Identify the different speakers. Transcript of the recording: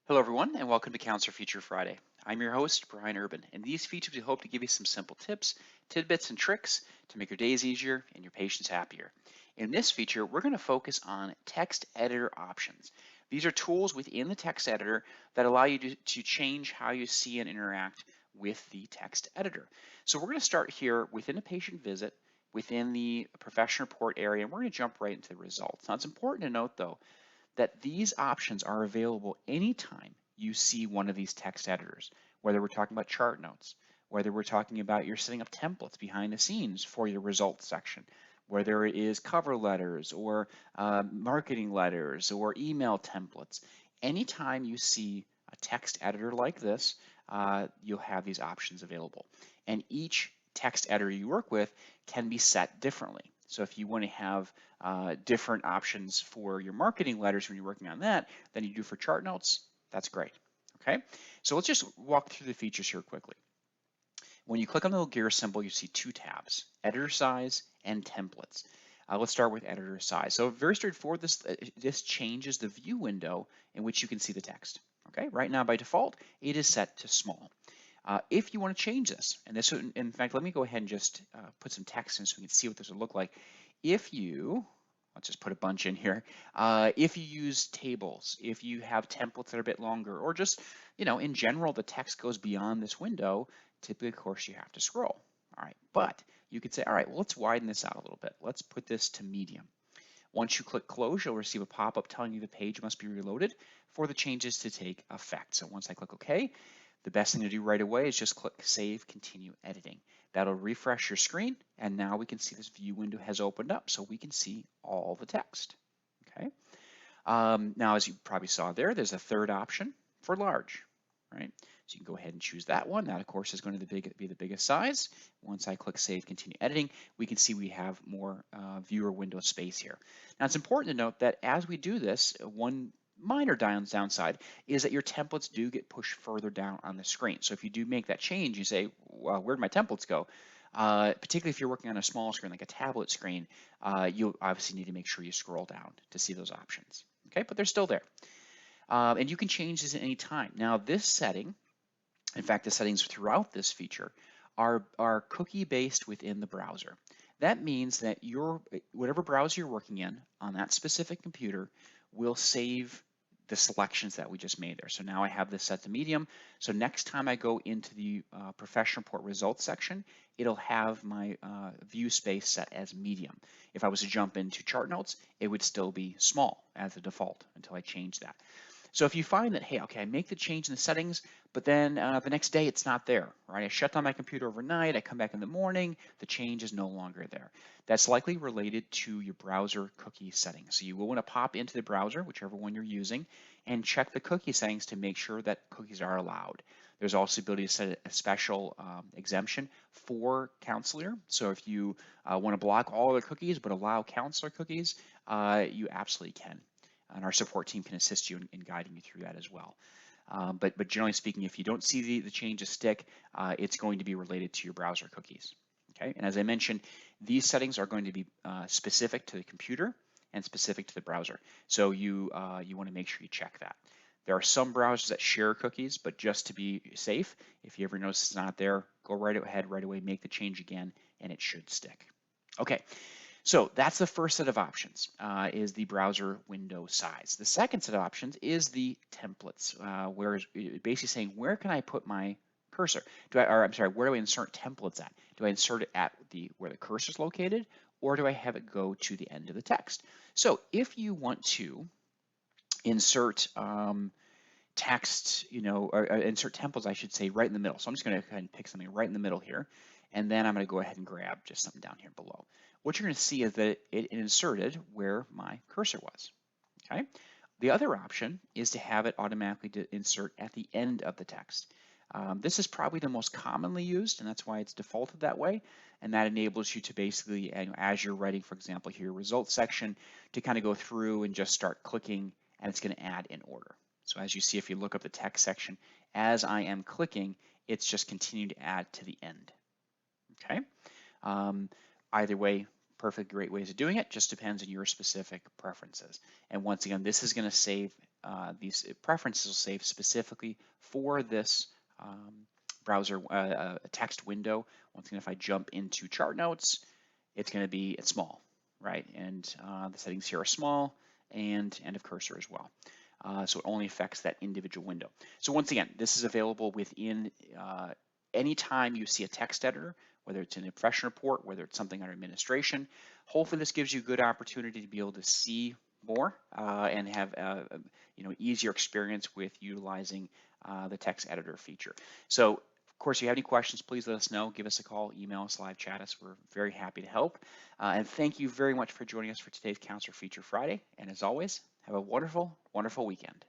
Speaker 1: Hello, everyone, and welcome to Counselor Feature Friday. I'm your host, Brian Urban, and these features we hope to give you some simple tips, tidbits, and tricks to make your days easier and your patients happier. In this feature, we're going to focus on text editor options. These are tools within the text editor that allow you to change how you see and interact with the text editor. So we're going to start here within a patient visit, within the professional report area, and we're going to jump right into the results. Now, it's important to note, though, that these options are available anytime you see one of these text editors, whether we're talking about chart notes, whether we're talking about you're setting up templates behind the scenes for your results section, whether it is cover letters or marketing letters or email templates. Anytime you see a text editor like this, you'll have these options available. And each text editor you work with can be set differently. So if you want to have different options for your marketing letters when you're working on that than you do for chart notes, that's great. Okay, so let's just walk through the features here quickly. When you click on the little gear symbol, you see two tabs, editor size and templates. Let's start with editor size. So very straightforward, this changes the view window in which you can see the text. Okay, right now by default, it is set to small. If you want to change this, and this, in fact, let me go ahead and just put some text in so we can see what this would look like. If you, let's just put a bunch in here. If you use tables, if you have templates that are a bit longer, or just, in general, the text goes beyond this window, typically, of course, you have to scroll. All right, but you could say, all right, well, let's widen this out a little bit. Let's put this to medium. Once you click close, you'll receive a pop-up telling you the page must be reloaded for the changes to take effect. So once I click OK, the best thing to do right away is just click Save, Continue Editing. That'll refresh your screen, and now we can see this view window has opened up, so we can see all the text. Okay. Now, as you probably saw there, there's a third option for large, right? So you can go ahead and choose that one. That, of course, is going to be the biggest size. Once I click Save, Continue Editing, we can see we have more viewer window space here. Now, it's important to note that as we do this, one minor downside is that your templates do get pushed further down on the screen. So if you do make that change, you say, well, where'd my templates go? Particularly if you're working on a small screen like a tablet screen, you obviously need to make sure you scroll down to see those options. Okay, but they're still there. And you can change this at any time. Now, this setting, in fact, the settings throughout this feature are cookie-based within the browser. That means that whatever browser you're working in on that specific computer will save the selections that we just made there. So now I have this set to medium. So next time I go into the professional report results section, it'll have my view space set as medium. If I was to jump into chart notes, it would still be small as a default until I change that. So if you find that, hey, okay, I make the change in the settings, but then the next day it's not there, right? I shut down my computer overnight, I come back in the morning, the change is no longer there. That's likely related to your browser cookie settings. So you will want to pop into the browser, whichever one you're using, and check the cookie settings to make sure that cookies are allowed. There's also the ability to set a special exemption for Counselor. So if you want to block all other cookies but allow Counselor cookies, you absolutely can. And our support team can assist you in guiding you through that as well. But generally speaking, if you don't see the changes stick, it's going to be related to your browser cookies. Okay, and as I mentioned, these settings are going to be specific to the computer and specific to the browser. So you want to make sure you check that. There are some browsers that share cookies, but just to be safe, if you ever notice it's not there, go right ahead right away, make the change again, and it should stick. Okay. So that's the first set of options, is the browser window size. The second set of options is the templates, where it's basically saying, where can I put my cursor? Where do I insert templates at? Do I insert it at where the cursor is located, or do I have it go to the end of the text? So if you want to insert text, or insert templates, I should say, right in the middle. So I'm just going to go ahead and pick something right in the middle here, and then I'm going to go ahead and grab just something down here below. What you're going to see is that it inserted where my cursor was. Okay. The other option is to have it automatically insert at the end of the text. This is probably the most commonly used, and that's why it's defaulted that way. And that enables you to basically, as you're writing, for example, here, results section, to kind of go through and just start clicking, and it's going to add in order. So as you see, if you look up the text section, as I am clicking, it's just continuing to add to the end. Okay. Either way, perfect, great ways of doing it. Just depends on your specific preferences. And once again, this is going to save these preferences will save specifically for this browser text window. Once again, if I jump into chart notes, it's small, right? And the settings here are small, and end of cursor as well. So it only affects that individual window. So once again, this is available within any time you see a text editor, whether it's an impression report, whether it's something under administration. Hopefully this gives you a good opportunity to be able to see more and have easier experience with utilizing the text editor feature. So of course, if you have any questions, please let us know. Give us a call, email us, live chat us. We're very happy to help. And thank you very much for joining us for today's Counselor Feature Friday. And as always, have a wonderful, wonderful weekend.